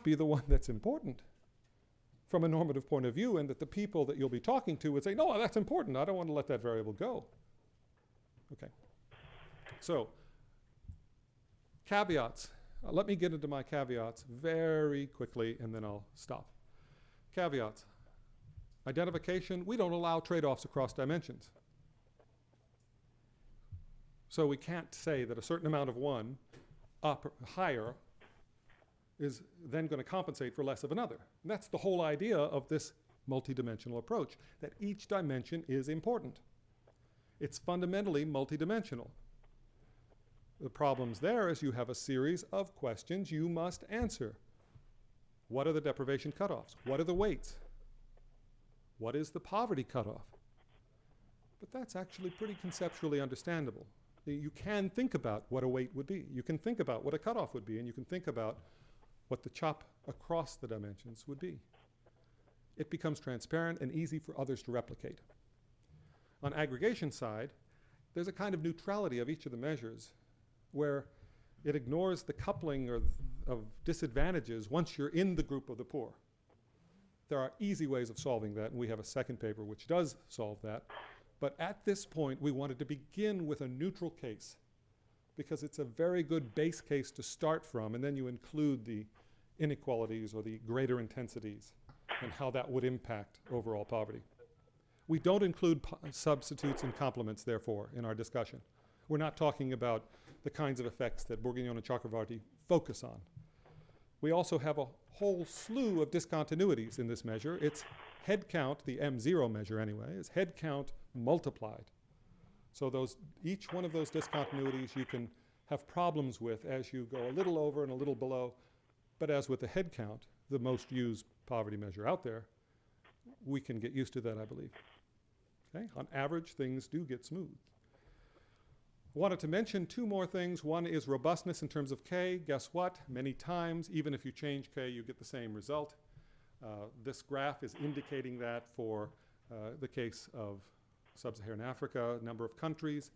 not be the one that's important from a normative point of view, and that the people that you'll be talking to would say, no, that's important. I don't want to let that variable go. Okay. So, caveats. Let me get into my caveats very quickly, and then I'll stop. Caveats. Identification, we don't allow trade-offs across dimensions. So we can't say that a certain amount of one up higher is then going to compensate for less of another. And that's the whole idea of this multidimensional approach, that each dimension is important. It's fundamentally multidimensional. The problems there is you have a series of questions you must answer. What are the deprivation cutoffs? What are the weights? What is the poverty cutoff? But that's actually pretty conceptually understandable. You can think about what a weight would be. You can think about what a cutoff would be, and you can think about what the chop across the dimensions would be. It becomes transparent and easy for others to replicate. On aggregation side, there's a kind of neutrality of each of the measures where it ignores the coupling of disadvantages once you're in the group of the poor. There are easy ways of solving that, and we have a second paper which does solve that. But at this point, we wanted to begin with a neutral case because it's a very good base case to start from, and then you include the inequalities or the greater intensities and how that would impact overall poverty. We don't include substitutes and complements, therefore, in our discussion. We're not talking about the kinds of effects that Bourguignon and Chakravarty focus on. We also have a whole slew of discontinuities in this measure. It's head count, the M0 measure anyway, is head count multiplied. So each one of those discontinuities you can have problems with as you go a little over and a little below. But as with the head count, the most used poverty measure out there, we can get used to that, I believe. Okay? On average, things do get smooth. I wanted to mention two more things. One is robustness in terms of K. Guess what? Many times, even if you change K, you get the same result. This graph is indicating that for the case of Sub-Saharan Africa, number of countries.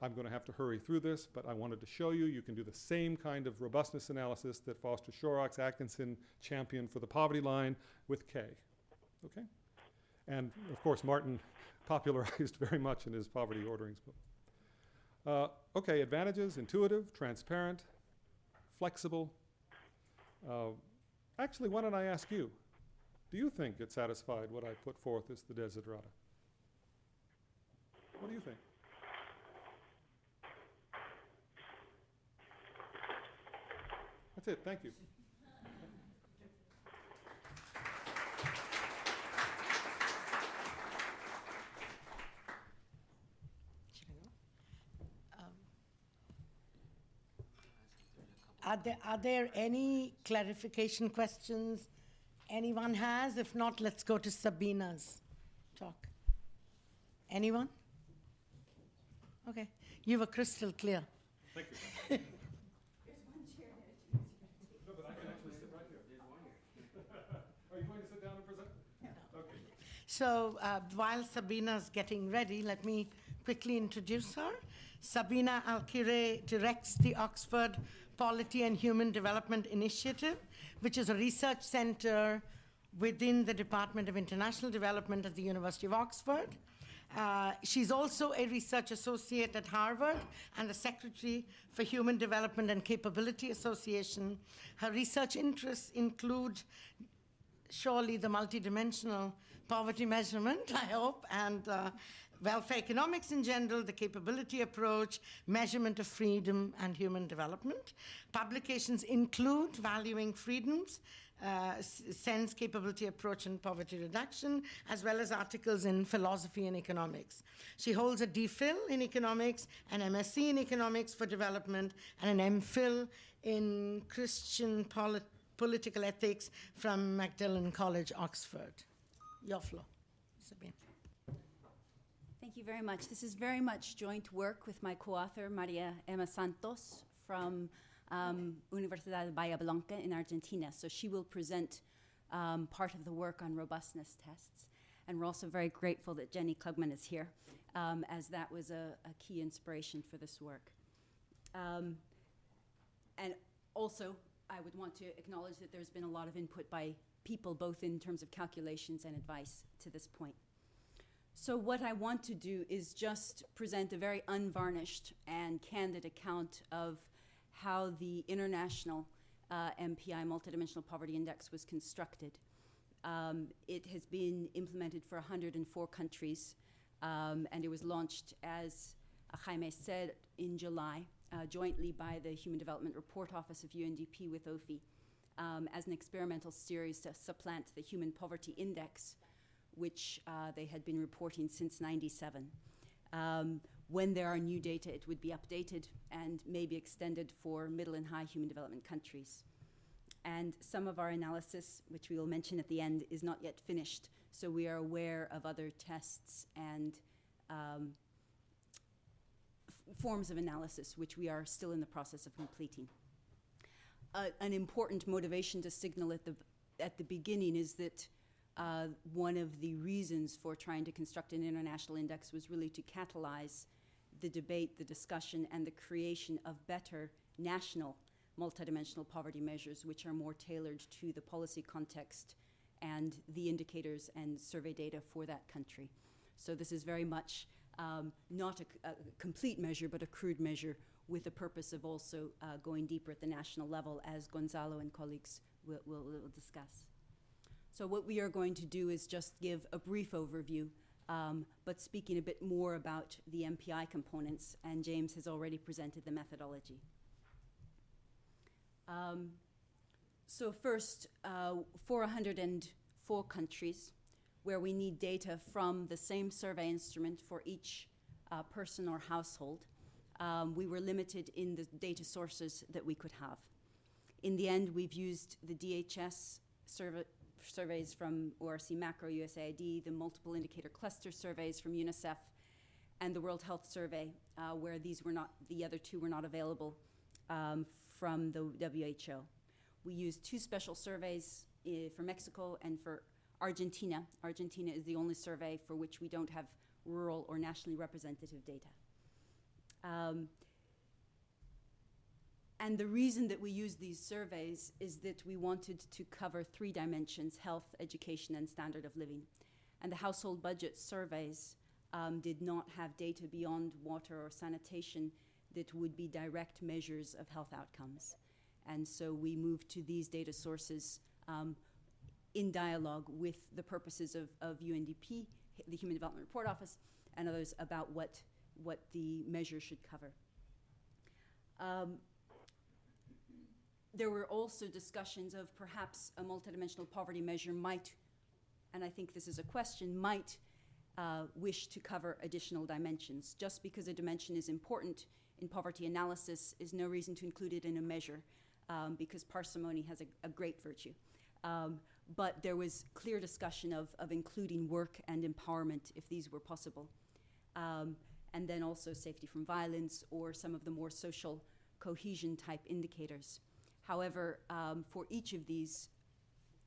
I'm going to have to hurry through this, but I wanted to show you, you can do the same kind of robustness analysis that Foster Shorrocks, Atkinson championed for the poverty line with K. Okay? And of course, Martin popularized very much in his poverty orderings book. Okay, advantages, intuitive, transparent, flexible. Actually, why don't I ask you, do you think it satisfied what I put forth as the desiderata? What do you think? That's it, thank you. Are there any clarification questions anyone has? If not, let's go to Sabina's talk. Anyone? Okay, you were crystal clear. Thank you. There's one chair there. No, but I can actually sit right here. There's one here. Are you going to sit down and present? No. Okay. So while Sabina's getting ready, let me quickly introduce her. Sabina Alkire directs the Oxford Polity and Human Development Initiative, which is a research center within the Department of International Development at the University of Oxford. She's also a research associate at Harvard and the secretary for Human Development and Capability Association. Her research interests include surely the multidimensional poverty measurement, I hope, and welfare economics in general, the capability approach, measurement of freedom and human development. Publications include Valuing Freedoms, Sense, Capability Approach and Poverty Reduction, as well as articles in philosophy and economics. She holds a DPhil in economics, an MSc in economics for development, and an MPhil in Christian political ethics from Magdalen College, Oxford. Your floor, Sabine. Thank you very much. This is very much joint work with my co-author, Maria Emma Santos, from Universidad de Bahía Blanca in Argentina. So she will present part of the work on robustness tests. And we're also very grateful that Jenny Klugman is here, as that was a key inspiration for this work. And also, I would want to acknowledge that there's been a lot of input by people, both in terms of calculations and advice to this point. So what I want to do is just present a very unvarnished and candid account of how the international MPI, Multidimensional Poverty Index, was constructed. It has been implemented for 104 countries, and it was launched, as Jaime said, in July, jointly by the Human Development Report Office of UNDP with OPHI, as an experimental series to supplant the Human Poverty Index, which they had been reporting since '97. When there are new data, it would be updated and maybe extended for middle and high human development countries. And some of our analysis, which we will mention at the end, is not yet finished, so we are aware of other tests and forms of analysis, which we are still in the process of completing. An important motivation to signal at the beginning is that one of the reasons for trying to construct an international index was really to catalyze the debate, the discussion, and the creation of better national multidimensional poverty measures, which are more tailored to the policy context and the indicators and survey data for that country. So this is very much not a complete measure, but a crude measure with the purpose of also going deeper at the national level, as Gonzalo and colleagues will discuss. So what we are going to do is just give a brief overview, but speaking a bit more about the MPI components, and James has already presented the methodology. So first, 404 countries where we need data from the same survey instrument for each person or household. We were limited in the data sources that we could have. In the end, we've used the DHS surveys from ORC Macro, USAID, the multiple indicator cluster surveys from UNICEF, and the World Health Survey, where the other two were not available from the WHO. We used two special surveys for Mexico and for Argentina. Argentina is the only survey for which we don't have rural or nationally representative data. And the reason that we use these surveys is that we wanted to cover 3 dimensions: health, education, and standard of living. And the household budget surveys did not have data beyond water or sanitation that would be direct measures of health outcomes. And so we moved to these data sources in dialogue with the purposes of UNDP, the Human Development Report Office, and others about what the measure should cover. There were also discussions of perhaps a multidimensional poverty measure might, and I think this is a question, might wish to cover additional dimensions. Just because a dimension is important in poverty analysis is no reason to include it in a measure, because parsimony has a great virtue. But there was clear discussion of including work and empowerment if these were possible. And then also safety from violence or some of the more social cohesion type indicators. However, for each of these,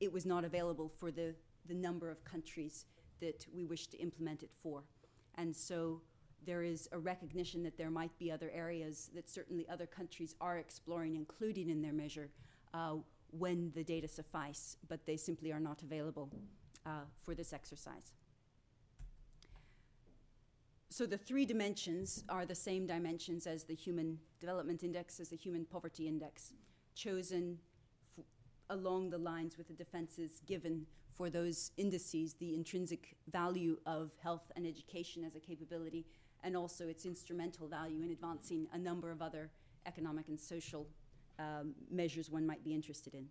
it was not available for the number of countries that we wish to implement it for. And so there is a recognition that there might be other areas that certainly other countries are exploring, including in their measure, when the data suffice, but they simply are not available for this exercise. So the 3 dimensions are the same dimensions as the Human Development Index, as the Human Poverty Index, chosen along the lines with the defenses given for those indices, the intrinsic value of health and education as a capability, and also its instrumental value in advancing a number of other economic and social measures one might be interested in.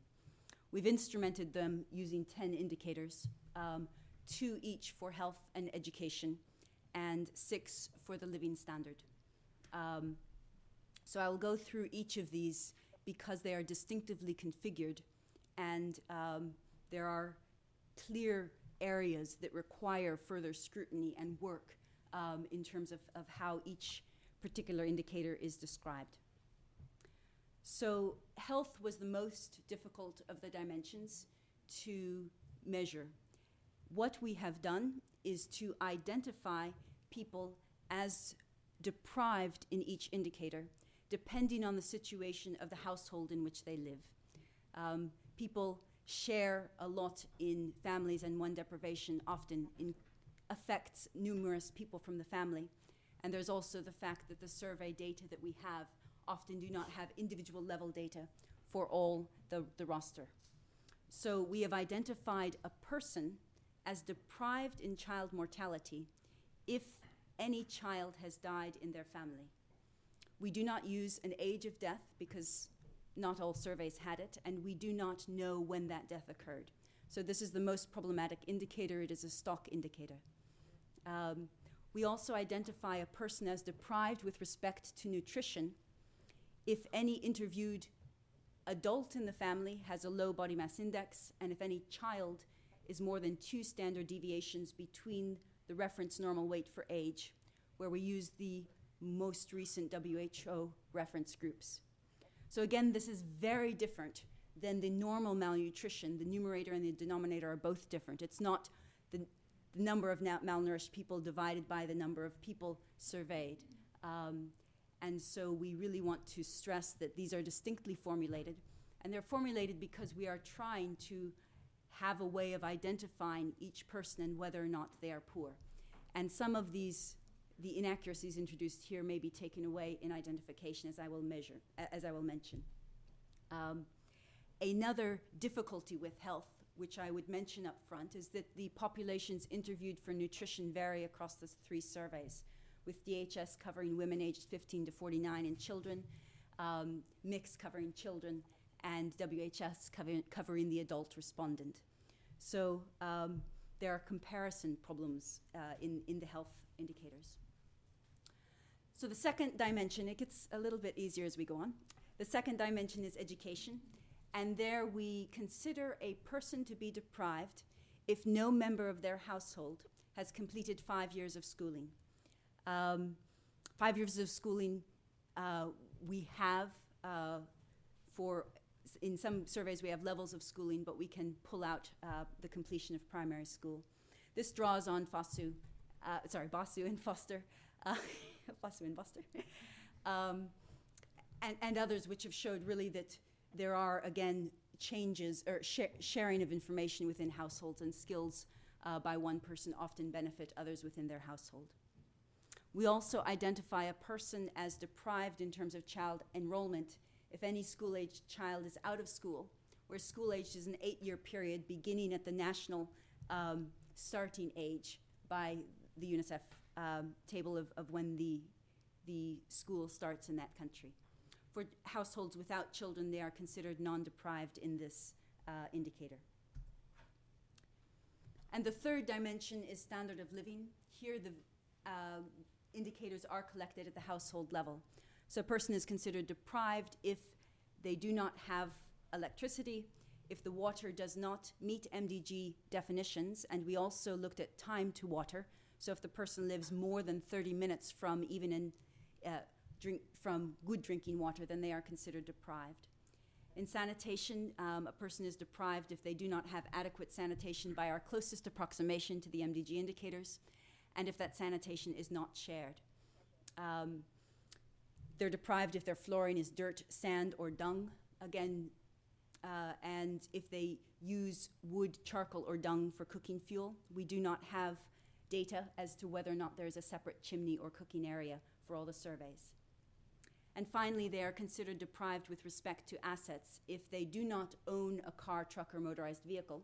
We've instrumented them using 10 indicators, 2 each for health and education, and 6 for the living standard. So I will go through each of these because they are distinctively configured, and there are clear areas that require further scrutiny and work in terms of how each particular indicator is described. So health was the most difficult of the dimensions to measure. What we have done is to identify people as deprived in each indicator, depending on the situation of the household in which they live. People share a lot in families, and one deprivation often affects numerous people from the family. And there's also the fact that the survey data that we have often do not have individual level data for all the roster. So we have identified a person as deprived in child mortality if any child has died in their family. We do not use an age of death because not all surveys had it, and we do not know when that death occurred. So this is the most problematic indicator. It is a stock indicator. We also identify a person as deprived with respect to nutrition if any interviewed adult in the family has a low body mass index, and if any child is more than 2 standard deviations between the reference normal weight for age, where we use the most recent WHO reference groups. So again, this is very different than the normal malnutrition. The numerator and the denominator are both different. It's not the number of malnourished people divided by the number of people surveyed. And so we really want to stress that these are distinctly formulated. And they're formulated because we are trying to have a way of identifying each person and whether or not they are poor. And some of the inaccuracies introduced here may be taken away in identification, as I will mention. Another difficulty with health, which I would mention up front, is that the populations interviewed for nutrition vary across the 3 surveys, with DHS covering women aged 15 to 49 and children, mix covering children, and WHS covering the adult respondent. So there are comparison problems in the health indicators. So the second dimension, it gets a little bit easier as we go on. The second dimension is education. And there we consider a person to be deprived if no member of their household has completed 5 years of schooling. 5 years of schooling we have in some surveys we have levels of schooling, but we can pull out the completion of primary school. This draws on Basu and Foster, Basu and Foster, and others, which have showed really that there are, again, changes or sharing of information within households, and skills by one person often benefit others within their household. We also identify a person as deprived in terms of child enrollment if any school-aged child is out of school, where school-aged is an 8-year period beginning at the national starting age by the UNICEF table of when the school starts in that country. For households without children, they are considered non-deprived in this indicator. And the third dimension is standard of living. Here the indicators are collected at the household level. So a person is considered deprived if they do not have electricity, if the water does not meet MDG definitions, and we also looked at time to water. So if the person lives more than 30 minutes from from good drinking water, then they are considered deprived. In sanitation, a person is deprived if they do not have adequate sanitation by our closest approximation to the MDG indicators, and if that sanitation is not shared. They're deprived if their flooring is dirt, sand, or dung, again, and if they use wood, charcoal, or dung for cooking fuel. We do not have data as to whether or not there's a separate chimney or cooking area for all the surveys. And finally, they are considered deprived with respect to assets if they do not own a car, truck, or motorized vehicle,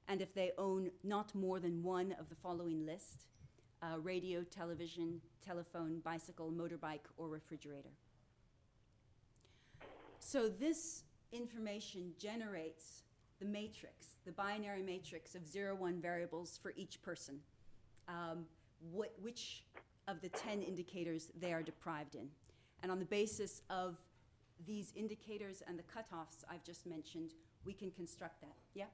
and if they own not more than one of the following list: radio, television, telephone, bicycle, motorbike, or refrigerator. So this information generates the matrix, the binary matrix of 0-1 variables for each person, which of the 10 indicators they are deprived in. And on the basis of these indicators and the cutoffs I've just mentioned, we can construct that. Yeah?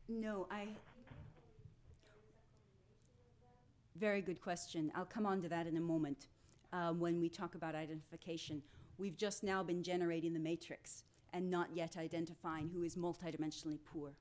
No, very good question. I'll come on to that in a moment when we talk about identification. We've just now been generating the matrix and not yet identifying who is multidimensionally poor.